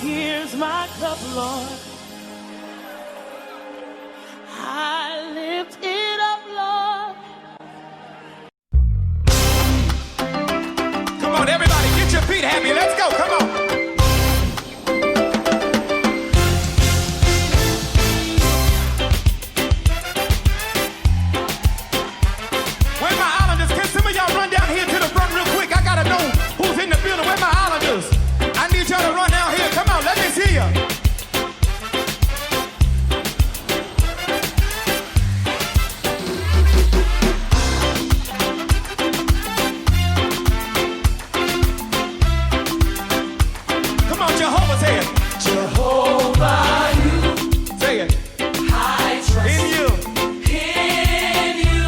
Here's my cup, Lord. I lift it up, Lord. Come on, everybody, get your feet happy. Let's go. Come on. Where my islanders? Can some of y'all run down here to the front real quick? I gotta know who's in the building. Where my islanders? I need y'all to run down here. Come on, let me see ya. Come on, Jehovah, say it. Jehovah, you, Say it. I trust In you. in you.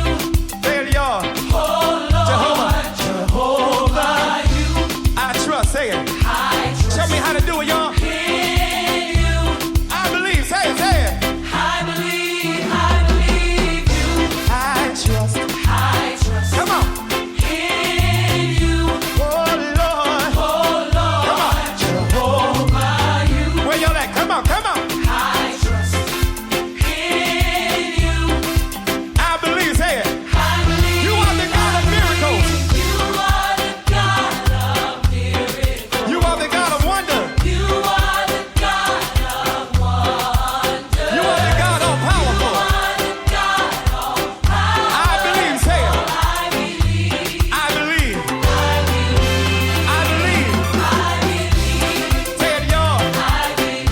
Say it, y'all. Oh Lord, Jehovah. Jehovah, you, I trust. Say it. I trust Show me how to do it, y'all. in you. I believe. Say it. Say it. I believe you. I trust. I trust Come on. in you. Oh, Lord. Oh Lord, Jehovah, you, Where y'all at? Come on. Come on. I trust in you. I believe. Say it. I believe You are the God of miracles. you are the God of miracles. You are the God of wonder. You are the God of wonder. You are the God all powerful. You are the God of power. I believe. Say it. I believe. I believe. I believe. I believe. I believe. Say it, y'all. I believe.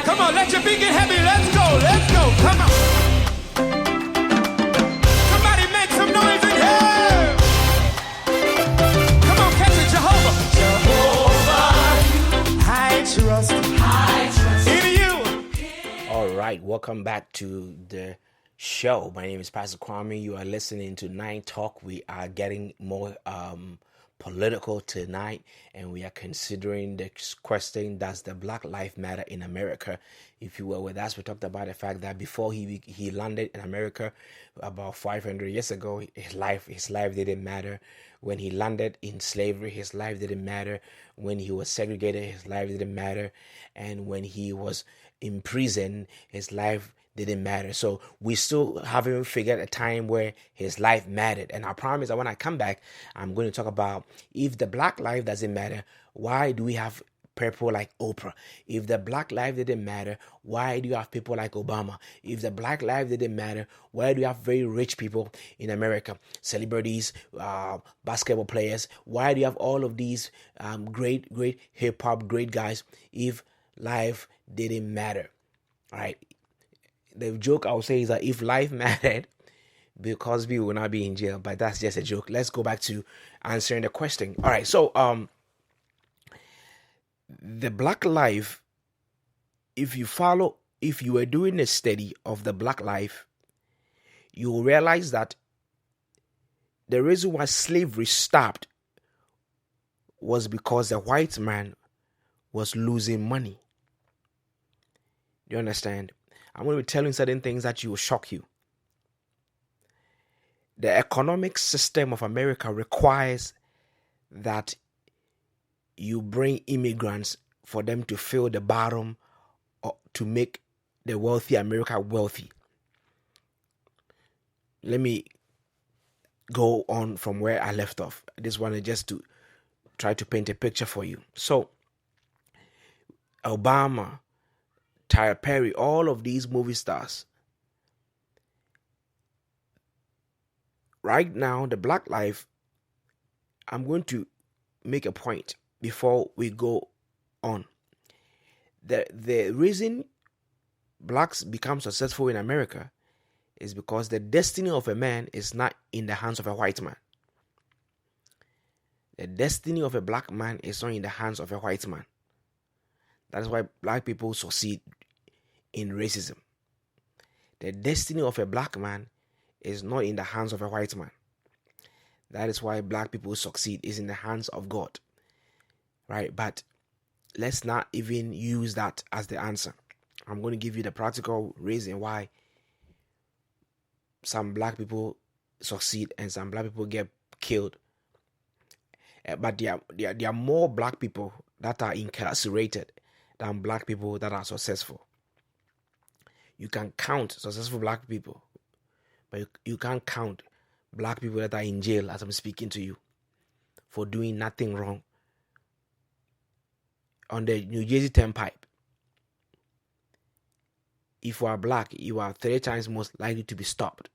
Come on. Let your feet get heavy. Let's go. Let's go. Come on. Somebody make some noise in here. Come on. Catch it, Jehovah. Jehovah, I trust I trust in you. All right, welcome back to the show. My name is Pastor Kwame. You are listening to Nine Talk. We are getting more political tonight, and we are considering the question: does the Black Lives Matter in America? If you were with us, we talked about the fact that before he landed in America about 500 years ago, his life didn't matter. When he landed in slavery, his life didn't matter. When he was segregated, his life didn't matter. And when he was in prison, his life didn't matter. So we still haven't figured a time where his life mattered. And I promise that when I come back, I'm going to talk about if the black life doesn't matter, why do we have people like Oprah? If the black life didn't matter, why do you have people like Obama? If the black life didn't matter, why do you have very rich people in America, celebrities, basketball players? Why do you have all of these great hip hop great guys if life didn't matter? All right. The joke I would say is that if life mattered, Bill Cosby will not be in jail, but that's just a joke. Let's go back to answering the question. All right, so the black life, if you were doing a study of the black life, you will realize that the reason why slavery stopped was because the white man was losing money. Do you understand? I'm going to be telling certain things that will shock you. The economic system of America requires that you bring immigrants for them to fill the bottom or to make the wealthy America wealthy. Let me go on from where I left off. I just wanted just to try to paint a picture for you. So, Obama, Tyler Perry, all of these movie stars. Right now, the black life, I'm going to make a point before we go on. The reason blacks become successful in America is because the destiny of a man is not in the hands of a white man. The destiny of a black man is not in the hands of a white man. That is why black people succeed in racism. The destiny of a black man is not in the hands of a white man. That is why black people succeed, is in the hands of God. Right? But let's not even use that as the answer. I'm going to give you the practical reason why some black people succeed and some black people get killed. But there are more black people that are incarcerated than black people that are successful. You can count successful black people, but you can't count black people that are in jail as I'm speaking to you for doing nothing wrong. On the New Jersey Turnpike, if you are black, you are 3 times most likely to be stopped.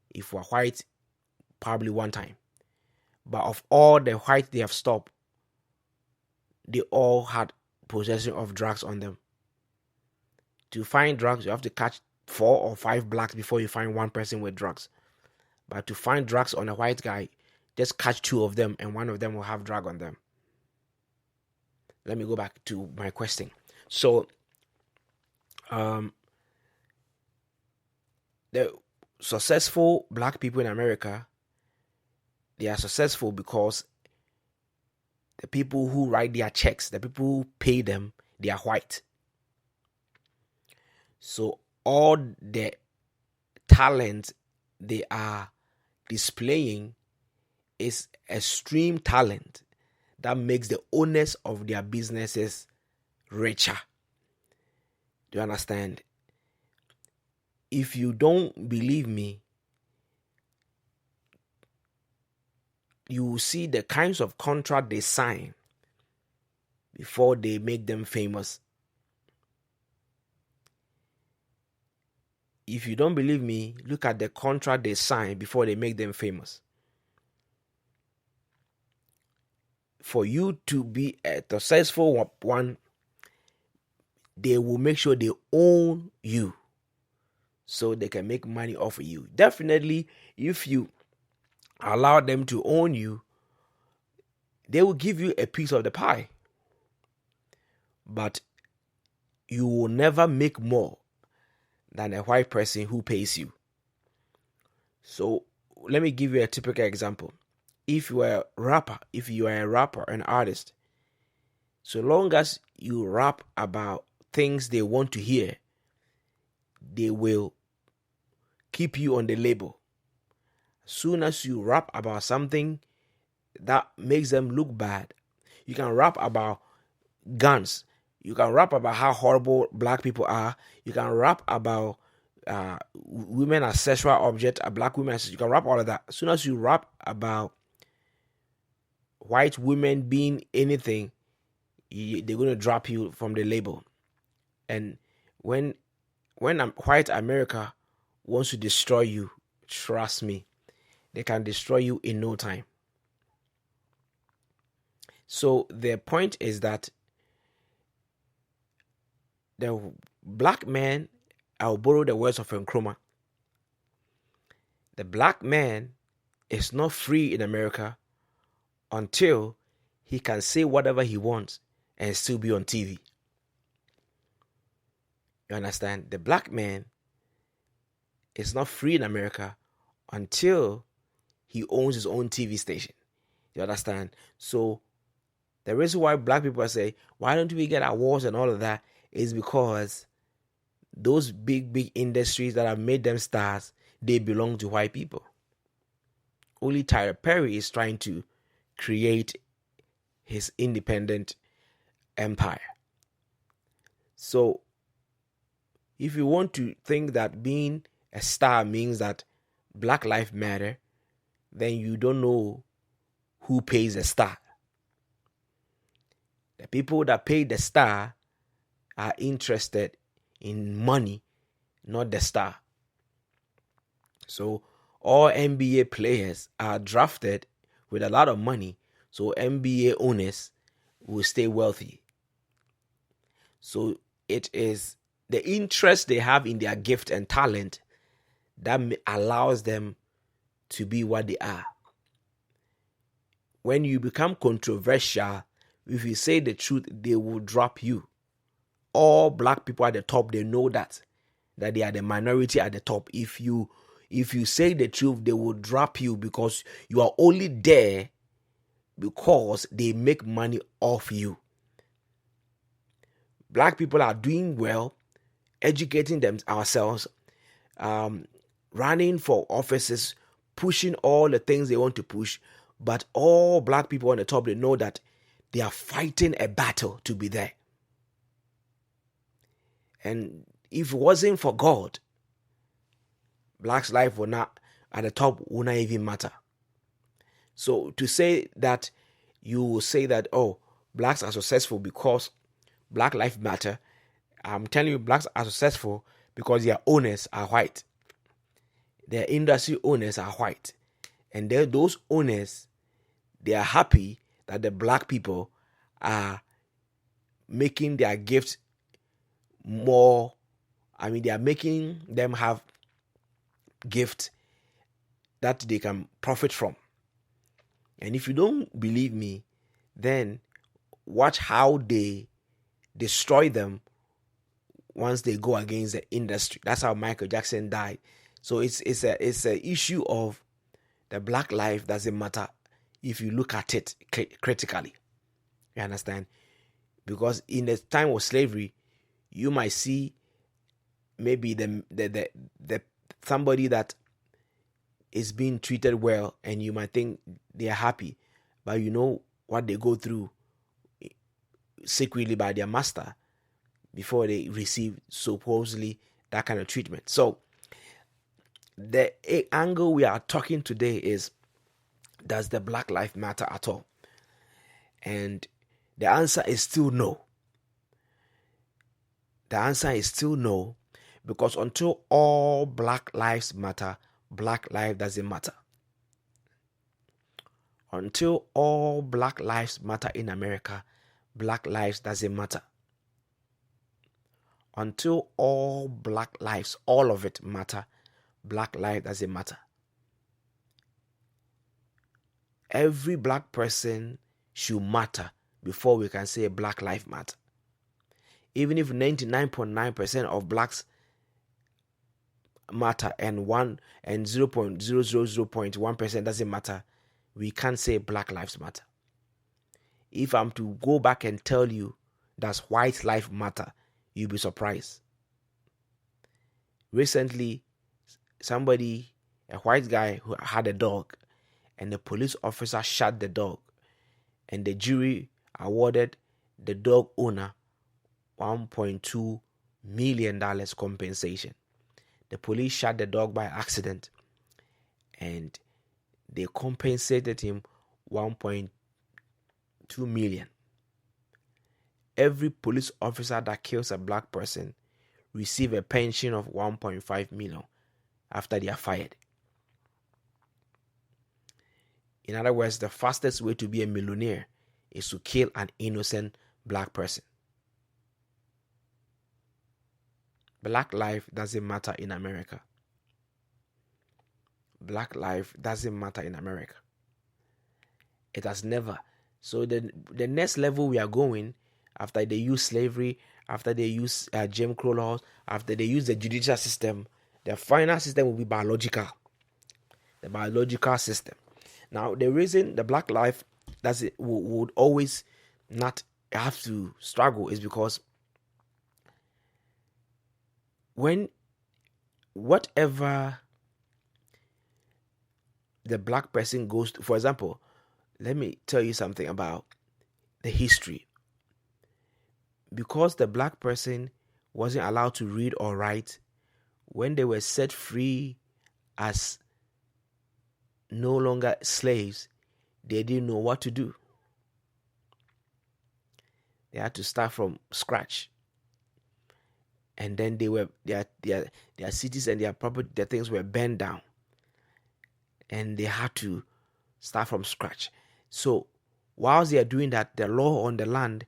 If you are white, probably 1 time. But of all the whites they have stopped, they all had possession of drugs on them. To find drugs, you have to catch 4 or 5 blacks before you find 1 person with drugs. But to find drugs on a white guy, just catch 2 of them and 1 of them will have drug on them. Let me go back to my question. So, the successful black people in America, they are successful because the people who write their checks, the people who pay them, they are white. So all the talent they are displaying is extreme talent that makes the owners of their businesses richer. Do you understand? If you don't believe me, you will see the kinds of contract they sign before they make them famous. If you don't believe me, look at the contract they sign before they make them famous. For you to be a successful one, they will make sure they own you so they can make money off of you. Definitely, if you allow them to own you, they will give you a piece of the pie. But you will never make more than a white person who pays you. So let me give you a typical example. If you are a rapper, an artist, so long as you rap about things they want to hear, they will keep you on the label. As soon as you rap about something that makes them look bad, you can rap about guns, you can rap about how horrible black people are, you can rap about women as sexual objects, black women, you can rap all of that. As soon as you rap about white women being anything, they're going to drop you from the label. And when white America wants to destroy you, trust me, they can destroy you in no time. So the point is that the black man, I'll borrow the words of Nkrumah, the black man is not free in America until he can say whatever he wants and still be on TV. You understand? The black man is not free in America until he owns his own TV station. You understand? So the reason why black people say, why don't we get awards and all of that, is because those big industries that have made them stars, they belong to white people. Only Tyler Perry is trying to create his independent empire. So if you want to think that being a star means that Black Lives Matter, then you don't know who pays the star. The people that pay the star are interested in money, not the star. So all NBA players are drafted with a lot of money, so NBA owners will stay wealthy. So it is the interest they have in their gift and talent that allows them to be what they are. When you become controversial, if you say the truth, they will drop you. All black people at the top, they know that they are the minority at the top. If you say the truth, they will drop you because you are only there because they make money off you. Black people are doing well, educating ourselves, running for offices, pushing all the things they want to push, But all black people on the top, they know that they are fighting a battle to be there. And if it wasn't for God, blacks' life would not, at the top, would not even matter. So to say that you will say that, oh, blacks are successful because black life matter, I'm telling you, blacks are successful because their owners are white. Their industry owners are white. And those owners, they are happy that the black people are making their gifts more. I mean, they are making them have gifts that they can profit from. And if you don't believe me, then watch how they destroy them once they go against the industry. That's how Michael Jackson died. So it's a issue of the black life doesn't matter if you look at it critically. You understand? Because in the time of slavery, you might see maybe the somebody that is being treated well, and you might think they are happy, but you know what they go through secretly by their master before they receive supposedly that kind of treatment. So the angle we are talking today is, does the black life matter at all? And the answer is still no. The answer is still no, because until all black lives matter, black life doesn't matter. Until all black lives matter in America, black lives doesn't matter. Until all black lives, all of it matter, black life doesn't matter. Every black person should matter before we can say black life matter. Even if 99.9% of blacks matter and 0.000.1% doesn't matter, we can't say black lives matter. If I'm to go back and tell you does white life matter, you'll be surprised. Recently, a white guy who had a dog, and the police officer shot the dog, and the jury awarded the dog owner $1.2 million compensation. The police shot the dog by accident, and they compensated him $1.2 million. Every police officer that kills a black person receive a pension of $1.5 million after they are fired. In other words, the fastest way to be a millionaire is to kill an innocent black person. Black life doesn't matter in America. Black life doesn't matter in America. It has never. So the next level we are going, after they use slavery, after they use Jim Crow laws, after they use the judicial system, the final system will be biological. The biological system. Now, the reason the black life would always not have to struggle is because when whatever the black person goes to, for example, let me tell you something about the history. Because the black person wasn't allowed to read or write, when they were set free as no longer slaves, they didn't know what to do. They had to start from scratch. And then their cities and their property, their things were burned down. And they had to start from scratch. So whilst they are doing that, the law on the land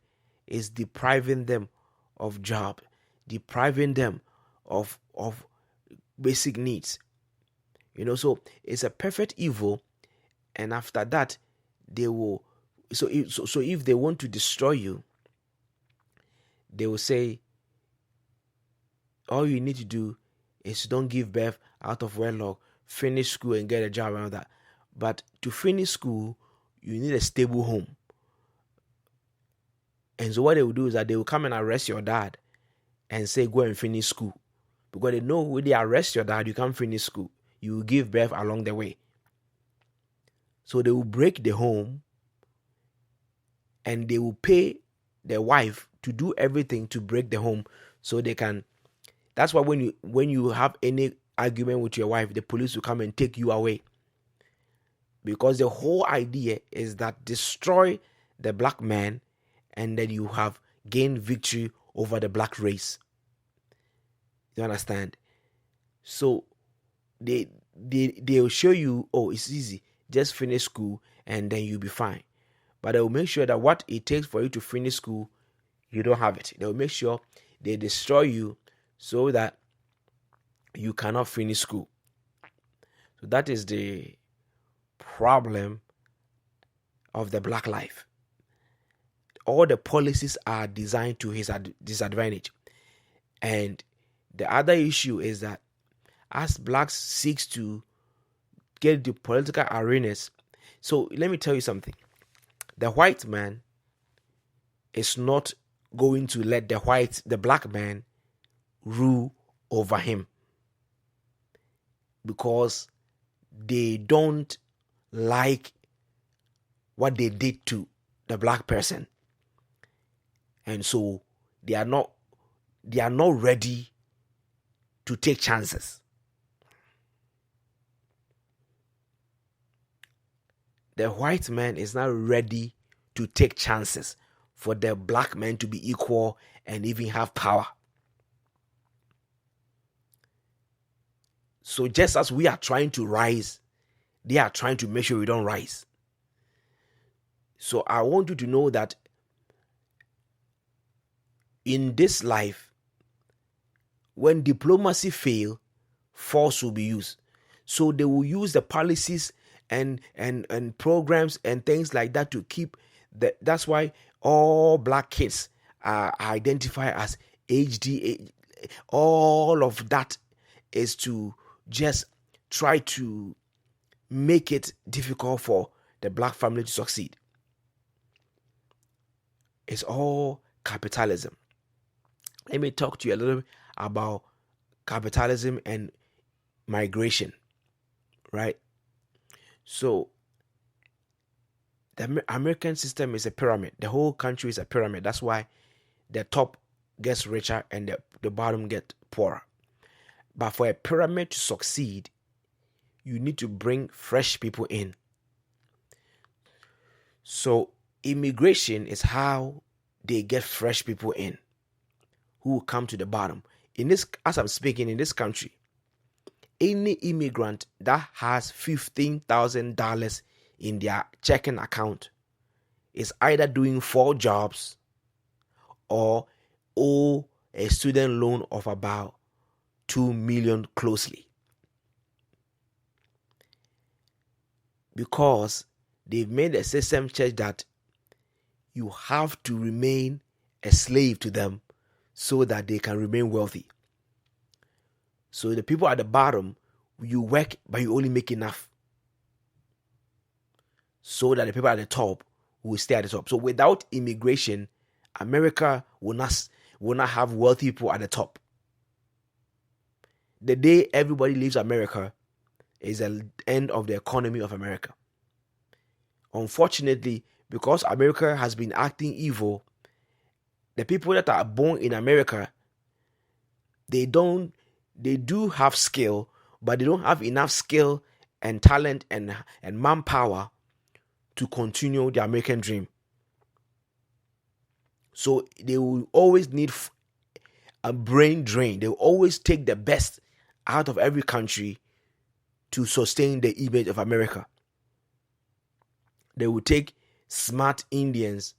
is depriving them of job, depriving them of basic needs. So it's a perfect evil. And after that, they will. So if they want to destroy you, they will say, all you need to do is don't give birth out of wedlock, finish school and get a job around that. But to finish school, you need a stable home. And so what they will do is that they will come and arrest your dad and say, go and finish school. Because they know when they arrest your dad, you can't finish school. You will give birth along the way. So they will break the home and they will pay the wife to do everything to break the home so they can. That's why when you have any argument with your wife, the police will come and take you away. Because the whole idea is that destroy the black man and then you have gained victory over the black race. You understand? So they'll show you, oh, it's easy. Just finish school and then you'll be fine. But they will make sure that what it takes for you to finish school, you don't have it. They will make sure they destroy you so that you cannot finish school. So that is the problem of the black life. All the policies are designed to his disadvantage. And the other issue is that as blacks seeks to get the political arenas, so let me tell you something. The white man is not going to let the black man rule over him because they don't like what they did to the black person, and so they are not ready to take chances. The white man is not ready to take chances for the black man to be equal and even have power. So just as we are trying to rise, they are trying to make sure we don't rise. So I want you to know that in this life, when diplomacy fails, force will be used. So they will use the policies and programs and things like that to keep that's why all black kids are identified as HD. All of that is to just try to make it difficult for the black family to succeed. It's all capitalism. Let me talk to you a little bit about capitalism and migration, right? So the American system is a pyramid. The whole country is a pyramid. That's why the top gets richer and the bottom gets poorer. But for a pyramid to succeed, you need to bring fresh people in. So immigration is how they get fresh people in who will come to the bottom. As I'm speaking, in this country, any immigrant that has $15,000 in their checking account is either doing 4 jobs or owe a student loan of about 2 million closely, because they've made a system change that you have to remain a slave to them so that they can remain wealthy. So the people at the bottom, you work but you only make enough so that the people at the top will stay at the top. So without immigration, America will not have wealthy people at the top. The day everybody leaves America is the end of the economy of America. Unfortunately, because America has been acting evil, the people that are born in America, they do have skill, but they don't have enough skill and talent and manpower to continue the American dream. So they will always need a brain drain. They will always take the best out of every country to sustain the image of America. They will take smart Indians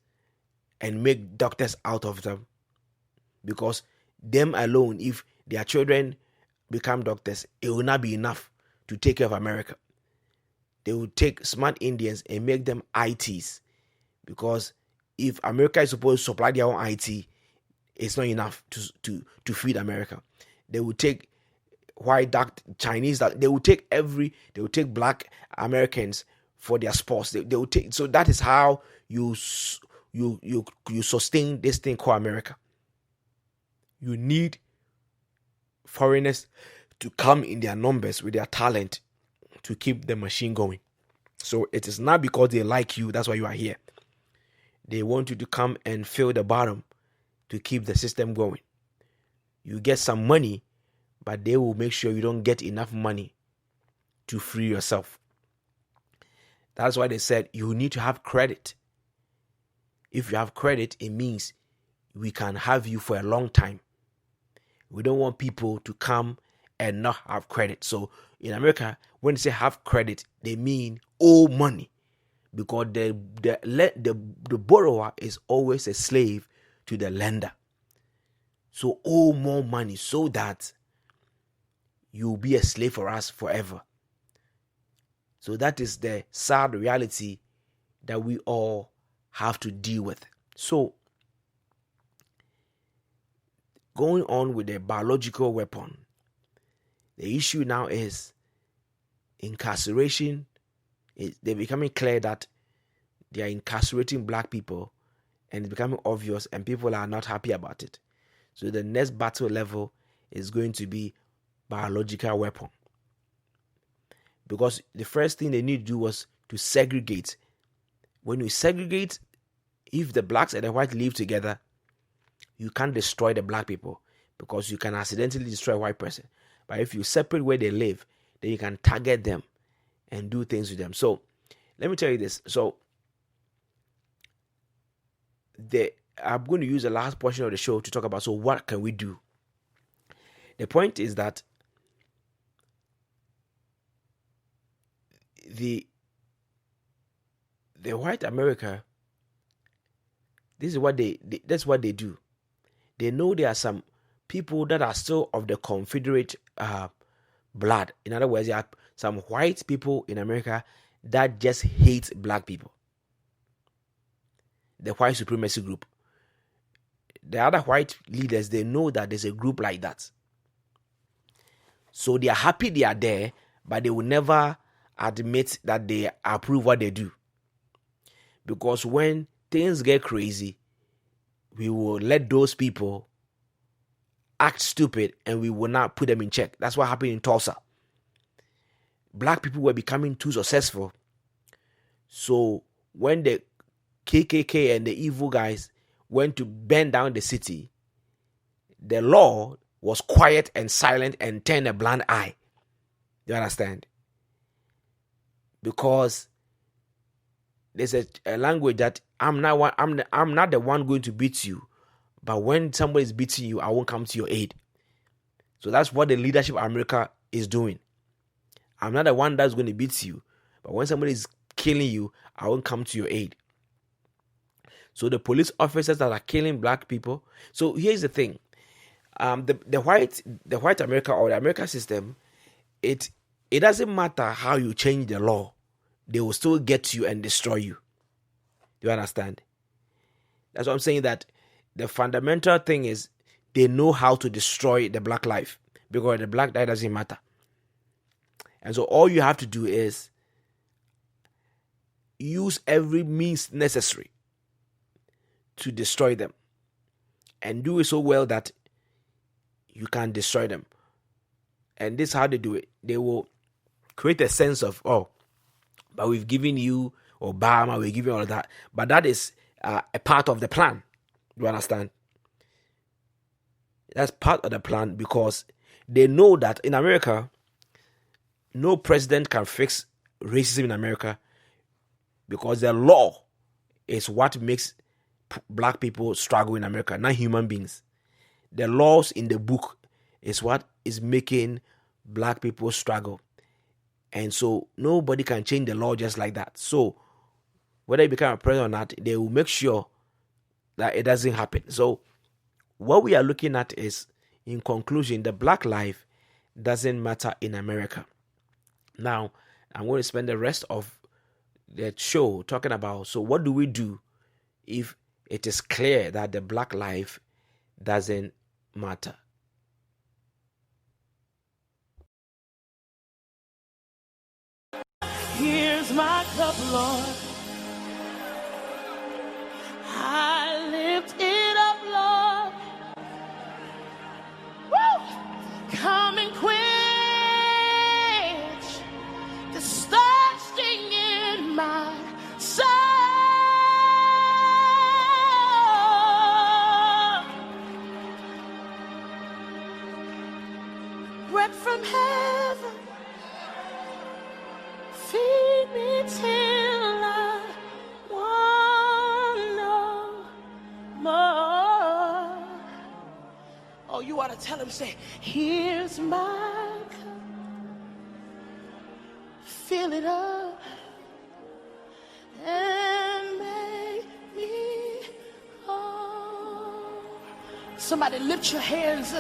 and make doctors out of them, because them alone, if their children become doctors, it will not be enough to take care of America. They will take smart Indians and make them ITs, because if America is supposed to supply their own IT, it's not enough to feed America. They will take white, dark, Chinese. They will take black Americans for their sports. They will take. So that is how you sustain this thing called America. You need foreigners to come in their numbers with their talent to keep the machine going. So it is not because they like you, that's why you are here. They want you to come and fill the bottom to keep the system going. You get some money, but they will make sure you don't get enough money to free yourself. That's why they said you need to have credit. If you have credit, it means we can have you for a long time. We don't want people to come and not have credit. So in America, when they say have credit, they mean owe money, because the borrower is always a slave to the lender. So owe more money so that you'll be a slave for us forever. So that is the sad reality that we all have to deal with. So going on with the biological weapon, the issue now is incarceration. They're becoming clear that they are incarcerating black people, and it's becoming obvious, and people are not happy about it. So the next battle level is going to be biological weapon. Because the first thing they need to do was to segregate. When you segregate, if the blacks and the whites live together, you can't destroy the black people, because you can accidentally destroy a white person. But if you separate where they live, then you can target them and do things with them. So let me tell you this. So I'm going to use the last portion of the show to talk about, so what can we do? The point is that the white America, this is what that's what they do. They know there are some people that are still of the Confederate blood. In other words, there are some white people in America that just hate black people. The white supremacy group. The other white leaders, they know that there's a group like that. So they are happy they are there, but they will never admit that they approve what they do. Because when things get crazy, we will let those people act stupid and we will not put them in check. That's what happened in Tulsa. Black people were becoming too successful. So when the KKK and the evil guys went to burn down the city, the law was quiet and silent and turned a blind eye. You understand? Because there's a language that I'm not the one going to beat you, but when somebody is beating you, I won't come to your aid. So that's what the leadership of America is doing. I'm not the one that's going to beat you, but when somebody is killing you, I won't come to your aid. So the police officers that are killing black people. So here's the thing: the white America, or the American system, it doesn't matter how you change the law, they will still get you and destroy you. Do you understand? That's what I'm saying, that the fundamental thing is they know how to destroy the black life, because the black life doesn't matter. And so all you have to do is use every means necessary to destroy them, and do it so well that you can destroy them. And this is how they do it. They will create a sense of, oh, but we've given you Obama, we're giving all of that. But that is a part of the plan. You understand? That's part of the plan, because they know that in America, no president can fix racism in America, because the law is what makes black people struggle in America, not human beings. The laws in the book is what is making black people struggle. And so nobody can change the law just like that. So whether you become a president or not, they will make sure that it doesn't happen. So what we are looking at is, in conclusion, the black life doesn't matter in America. Now, I'm going to spend the rest of the show talking about, so what do we do if it is clear that the black life doesn't matter? Here's my cup, Lord. I lift it up, Lord. Woo! Come and quench the thirsting in Feed me till I want no more. Oh, you ought to tell him, say, here's my cup. Fill it up and make me whole. Somebody lift your hands.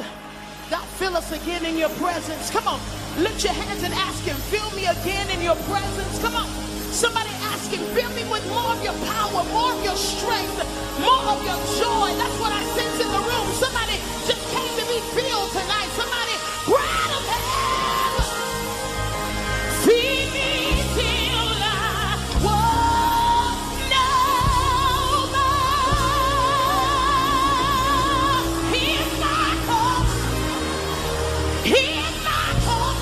God, fill us again in your presence. Come on, lift your hands and ask him, fill me again in your presence. Come on, somebody ask him, fill me with more of your power, more of your strength, more of your joy. That's what I sense in the room. Somebody just came to be filled tonight. Somebody grab him hand. Feed me till I want no more. Here's my cup. Here's my cup.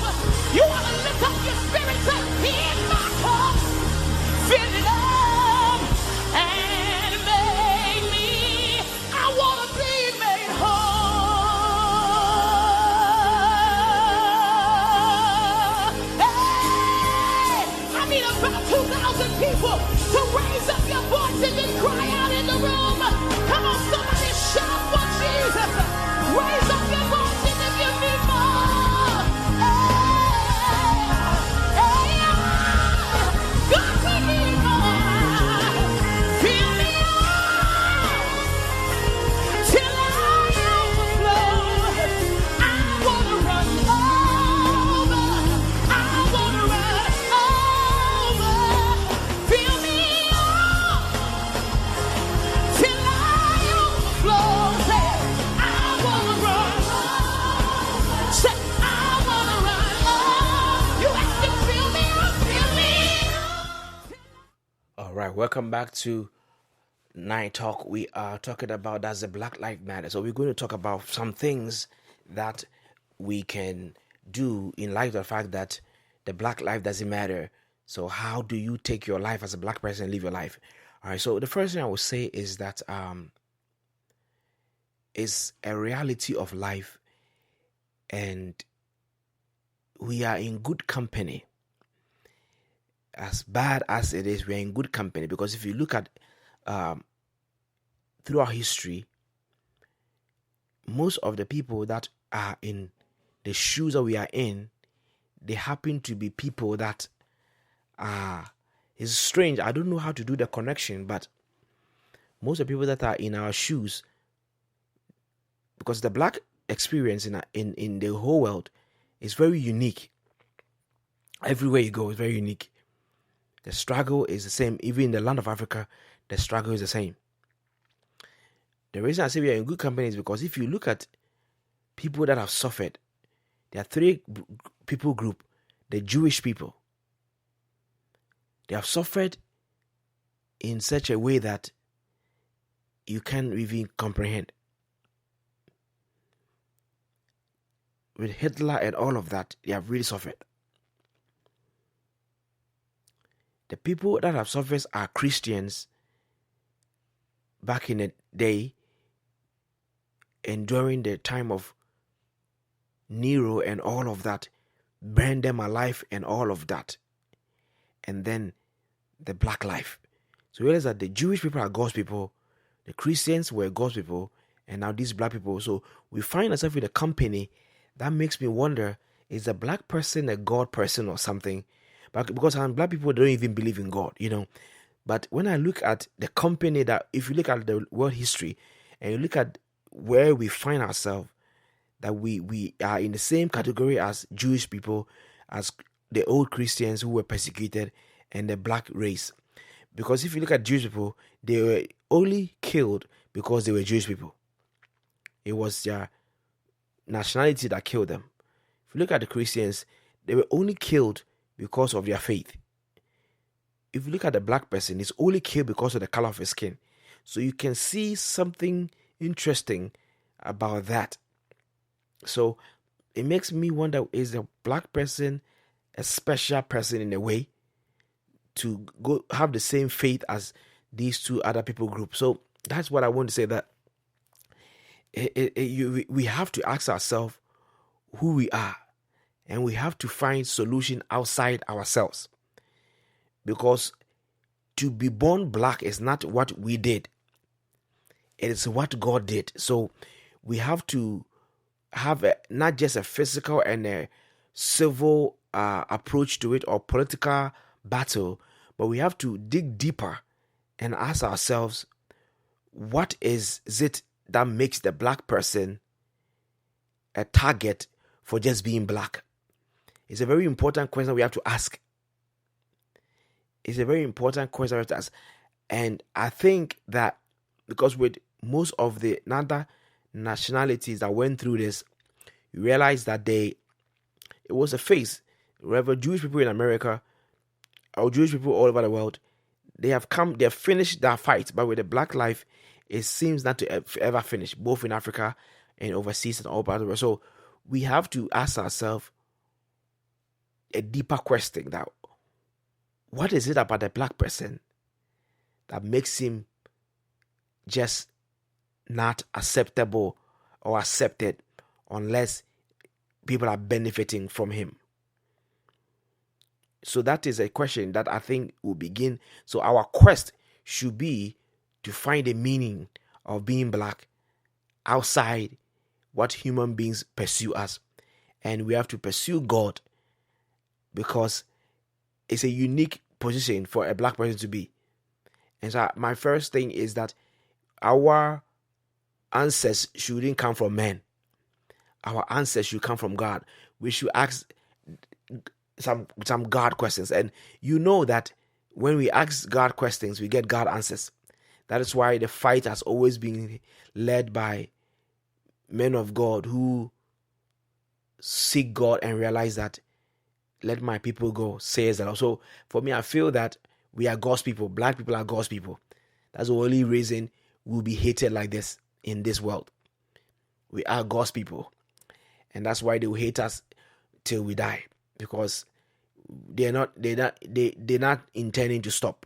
You want to lift up your spirit, say, here's my cup. Fill it up and make me. I want to be made whole. Hey, I need about 2,000 people to raise up your voices and cry out in the room. Come on, somebody shout for Jesus. Raise up your voices if you need more. Hey, God, we need more. Fill me up till I overflow. I want to run over. I want to run over. Fill me up till I overflow. Say, I want to run over. Say, I want to run over. You have to fill me up, fill me up. All right, welcome back to Night Talk. We are talking about does the Black Lives Matter. So we're going to talk about some things that we can do in light of the fact that the black life doesn't matter. So how do you take your life as a black person and live your life? All right, so the first thing I would say is that it's a reality of life, and we are in good company. As bad as it is, we are in good company, because if you look at throughout history, most of the people that are in the shoes that we are in, they happen to be people that are, it's strange, I don't know how to do the connection, but most of the people that are in our shoes, because the black experience in the whole world is very unique. Everywhere you go is very unique. The struggle is the same. Even in the land of Africa, the struggle is the same. The reason I say we are in good company is because if you look at people that have suffered, there are three people group. The Jewish people. They have suffered in such a way that you can't even comprehend. With Hitler and all of that, they have really suffered. The people that have suffered are Christians back in the day and during the time of Nero and all of that, burned them alive and all of that. And then the black life. So you realize that the Jewish people are God's people, the Christians were God's people, and now these black people. So we find ourselves in a company that makes me wonder, is the black person a God person or something? But because black people don't even believe in God, you know. But when I look at the company that, if you look at the world history and you look at where we find ourselves, that we are in the same category as Jewish people, as the old Christians who were persecuted, and the black race. Because if you look at Jewish people, they were only killed because they were Jewish people. It was their nationality that killed them. If you look at the Christians, they were only killed because of their faith. If you look at the black person, he's only killed because of the color of his skin. So you can see something interesting about that. So it makes me wonder, is a black person a special person in a way to go have the same faith as these two other people groups? So that's what I want to say, that we have to ask ourselves who we are, and we have to find solution outside ourselves. Because to be born black is not what we did. It is what God did. So we have to have not just a physical and a civil approach to it or political battle, but we have to dig deeper and ask ourselves, what is it that makes the black person a target for just being black? It's a very important question we have to ask. It's a very important question we have to ask. And I think that because with most of the other nationalities that went through this, you realize that it was a phase. Whether Jewish people in America or Jewish people all over the world, they have finished their fight. But with the black life, it seems not to ever finish, both in Africa and overseas and all parts of the world. So we have to ask ourselves a deeper question: that what is it about the black person that makes him just not acceptable or accepted unless people are benefiting from him? So that is a question that I think will begin. So our quest should be to find the meaning of being black outside what human beings pursue us. And we have to pursue God, because it's a unique position for a black person to be. And so my first thing is that our answers shouldn't come from men. Our answers should come from God. We should ask some God questions. And you know that when we ask God questions, we get God answers. That is why the fight has always been led by men of God who seek God and realize that, let my people go, says the Lord. So for me, I feel that we are God's people. Black people are God's people. That's the only reason we'll be hated like this in this world. We are God's people. And that's why they will hate us till we die, because they're not intending to stop.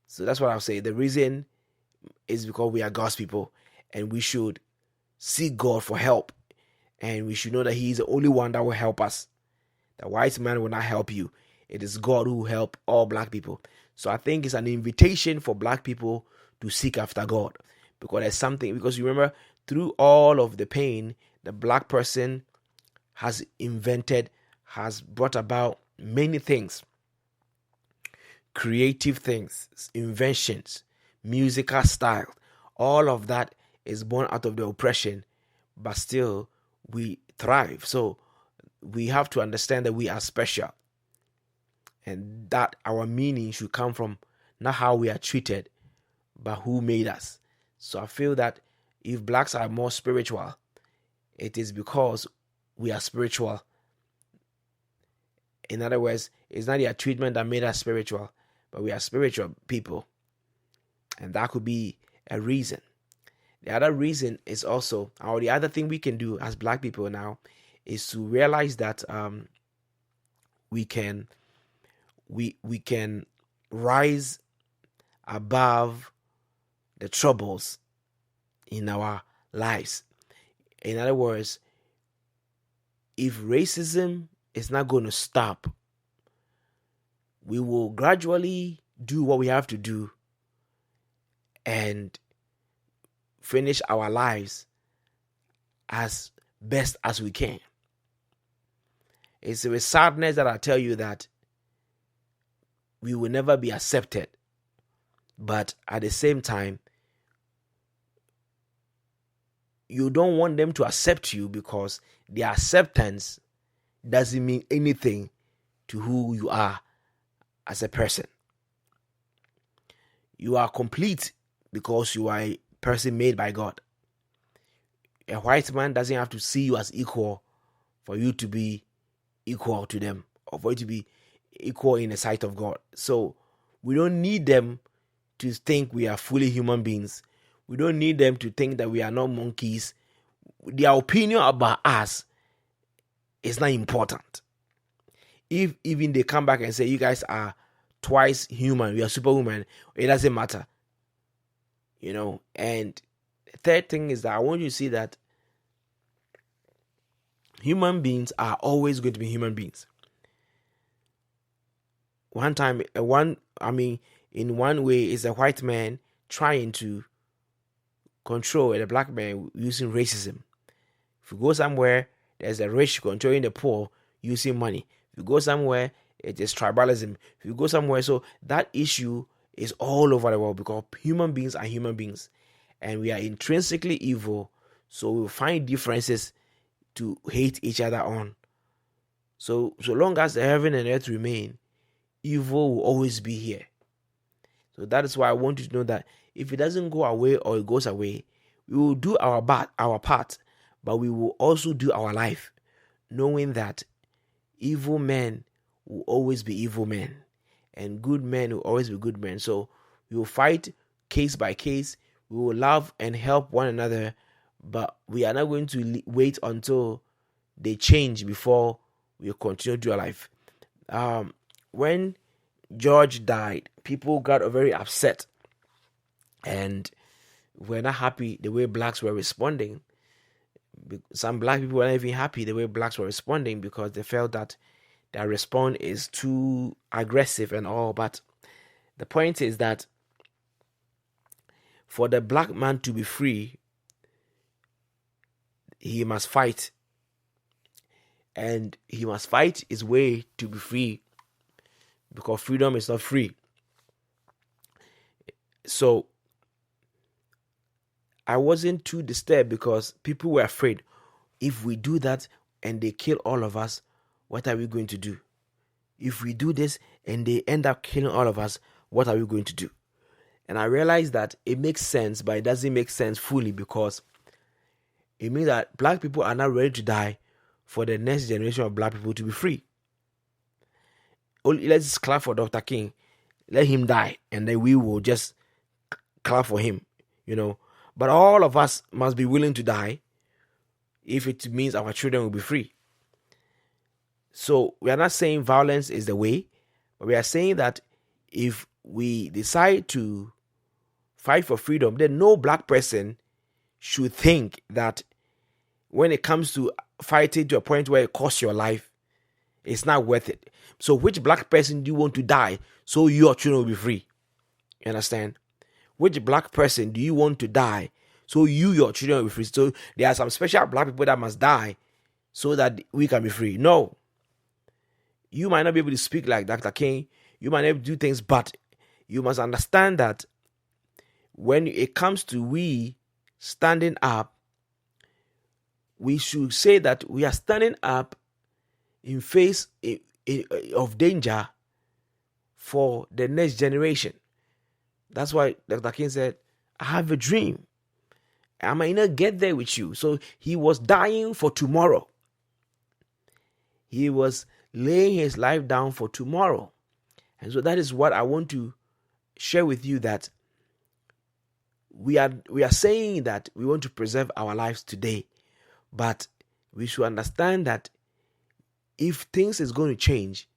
So that's what I'll say. The reason is because we are God's people, and we should seek God for help, and we should know that He is the only one that will help us. The white man will not help you. It is God who will help all black people. So I think it's an invitation for black people to seek after God, because there's something. Because you remember, through all of the pain, the black person has brought about many things, creative things, inventions, musical style. All of that is born out of the oppression, but still we thrive. So we have to understand that we are special, and that our meaning should come from not how we are treated, but who made us. So I feel that if blacks are more spiritual, it is because we are spiritual. In other words, it's not their treatment that made us spiritual, but we are spiritual people. And that could be a reason. The other reason is also, or the other thing we can do as black people now, is to realize that we can rise above the troubles in our lives. In other words, if racism is not going to stop, we will gradually do what we have to do and finish our lives as best as we can. It's with sadness that I tell you that we will never be accepted. But at the same time, you don't want them to accept you, because their acceptance doesn't mean anything to who you are as a person. You are complete because you are a person made by God. A white man doesn't have to see you as equal for you to be equal to them, or for you to be equal in the sight of God. So we don't need them to think we are fully human beings. We don't need them to think that we are not monkeys. Their opinion about us is not important. If even they come back and say, you guys are twice human, we are superwoman, it doesn't matter. And the third thing is that I want you to see that human beings are always going to be human beings. one time, in one way, is a white man trying to control a black man using racism. If you go somewhere, there's a rich controlling the poor using money. If you go somewhere, it is tribalism. If you go somewhere, so that issue is all over the world because human beings are human beings and we are intrinsically evil. So we'll find differences to hate each other on. So long as the heaven and earth remain, evil will always be here. So that is why I want you to know that if it doesn't go away or it goes away, we will do our part, but we will also do our life, knowing that evil men will always be evil men and good men will always be good men. So we will fight case by case. We will love and help one another, but we are not going to wait until they change before we continue to do our life. When George died, people got very upset and were not happy the way blacks were responding. Some black people were not even happy the way blacks were responding because they felt that their response is too aggressive and all. But the point is that for the black man to be free, he must fight. And he must fight his way to be free because freedom is not free. So I wasn't too disturbed because people were afraid. If we do that and they kill all of us, what are we going to do? If we do this and they end up killing all of us, what are we going to do? And I realized that it makes sense, but it doesn't make sense fully because it means that black people are not ready to die for the next generation of black people to be free. Let's just clap for Dr. King. Let him die, and then we will just clap for him, But all of us must be willing to die if it means our children will be free. So we are not saying violence is the way, but we are saying that if we decide to fight for freedom, then no black person should think that when it comes to fighting to a point where it costs your life, it's not worth it. So which black person do you want to die so your children will be free? You understand? Which black person do you want to die so your children will be free? So there are some special black people that must die so that we can be free. No. You might not be able to speak like Dr. King. You might not be able to do things, but you must understand that when it comes to we standing up, we should say that we are standing up in face of danger for the next generation. That's why Dr. King said, I have a dream. I might not get there with you. So he was dying for tomorrow. He was laying his life down for tomorrow. And so that is what I want to share with you, that we are saying that we want to preserve our lives today, but we should understand that if things is going to change,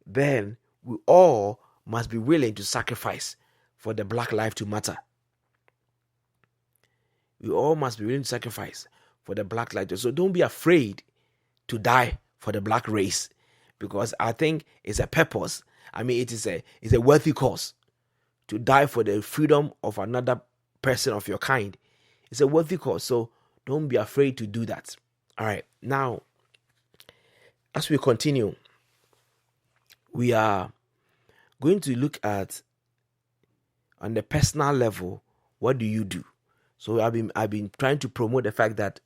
then we all must be willing to sacrifice for the black life to matter. We all must be willing to sacrifice for the black life. So don't be afraid to die for the black race, because I think it's a purpose. It's a worthy cause to die for the freedom of another person of your kind. It's a worthy cause. So don't be afraid to do that. All right. Now, as we continue, we are going to look at, on the personal level, what do you do? So I've been trying to promote the fact that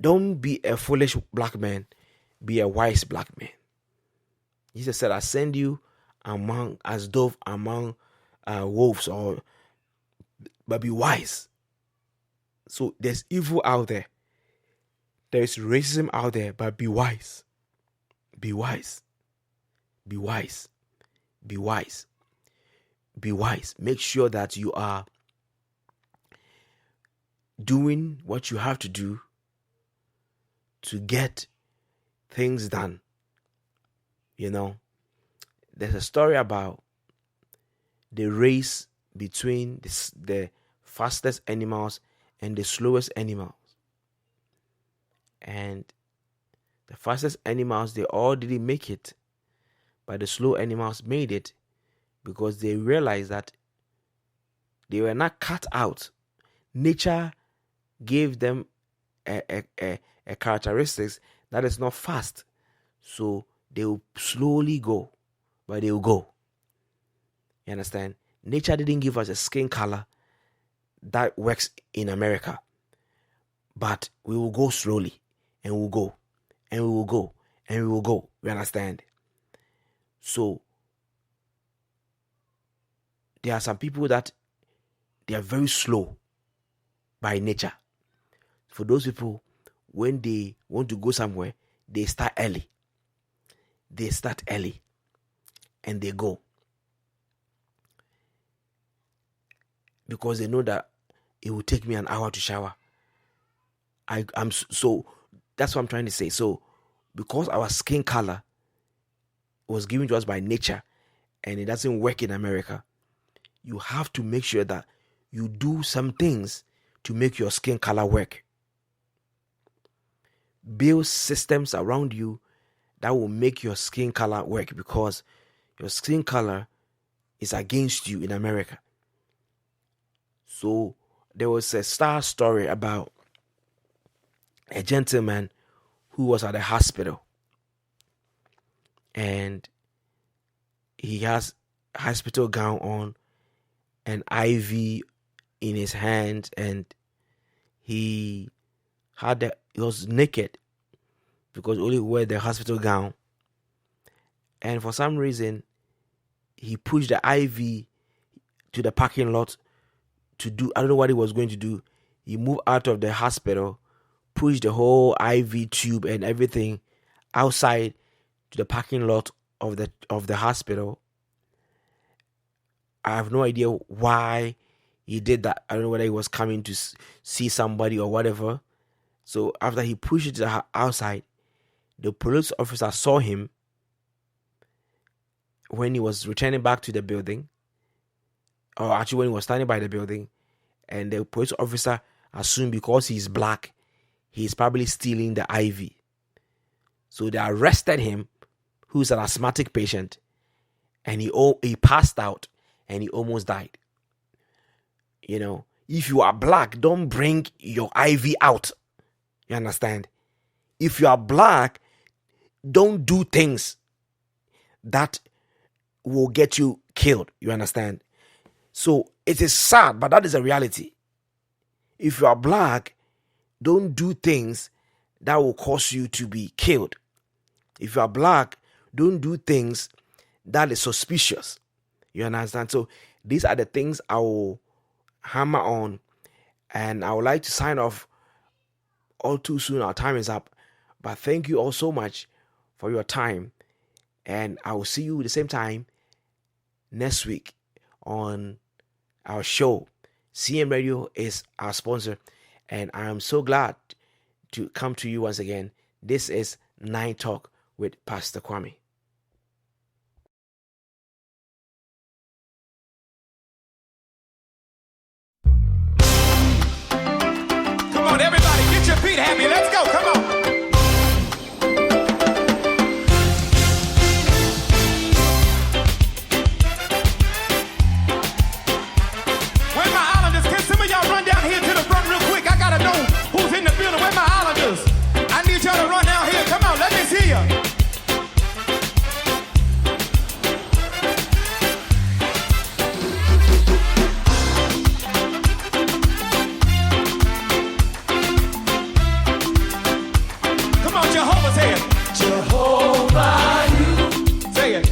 don't be a foolish black man, be a wise black man. Jesus said, I send you as dove among wolves, but be wise. So there's evil out there. There is racism out there, but be wise. Be wise. Be wise. Be wise. Be wise. Make sure that you are doing what you have to do to get things done. There's a story about the race between the fastest animals and the slowest animals. And the fastest animals, they all didn't make it. But the slow animals made it because they realized that they were not cut out. Nature gave them a characteristics that is not fast. So they will slowly go, but they will go. You understand? Nature didn't give us a skin color that works in America. But we will go slowly, and we will go, and we will go, and we will go. You understand? So there are some people that they are very slow by nature. For those people, when they want to go somewhere, they start early. They start early and they go. Because they know that it will take me an hour to shower. So that's what I'm trying to say. So because our skin color was given to us by nature and it doesn't work in America, you have to make sure that you do some things to make your skin color work. Build systems around you that will make your skin color work, because your skin color is against you in America. So there was a star story about a gentleman who was at a hospital, and he has a hospital gown on, an IV in his hand, and he was naked because only wear the hospital gown. And for some reason, he pushed the IV to the parking lot to do, I don't know what he was going to do. He moved out of the hospital, pushed the whole IV tube and everything outside to the parking lot of the hospital. I have no idea why he did that. I don't know whether he was coming to see somebody or whatever. So after he pushed it to the outside, the police officer saw him when he was returning back to the building, or actually when he was standing by the building, and the police officer assumed because he's black, he's probably stealing the IV. So they arrested him, who's an asthmatic patient, and he passed out and he almost died. You know, if you are black, don't bring your IV out. You understand? If you are black, don't do things that will get you killed. You understand? So it is sad, but that is a reality. If you are black, don't do things that will cause you to be killed. If you are black, don't do things that is suspicious. You understand? So these are the things I will hammer on, and I would like to sign off all too soon. Our time is up, but thank you all so much for your time, and I will see you the same time next week on our show. CM Radio is our sponsor, and I am so glad to come to you once again. This is Nine Talk with Pastor Kwame. Come on, everybody, get your feet happy. Let's go. Come on. Where my islanders? Can some of y'all run down here to the front real quick? I gotta know who's in the building. Where my islanders? I need y'all to run down here. Come on, let me see you. Jehovah, you. Say it.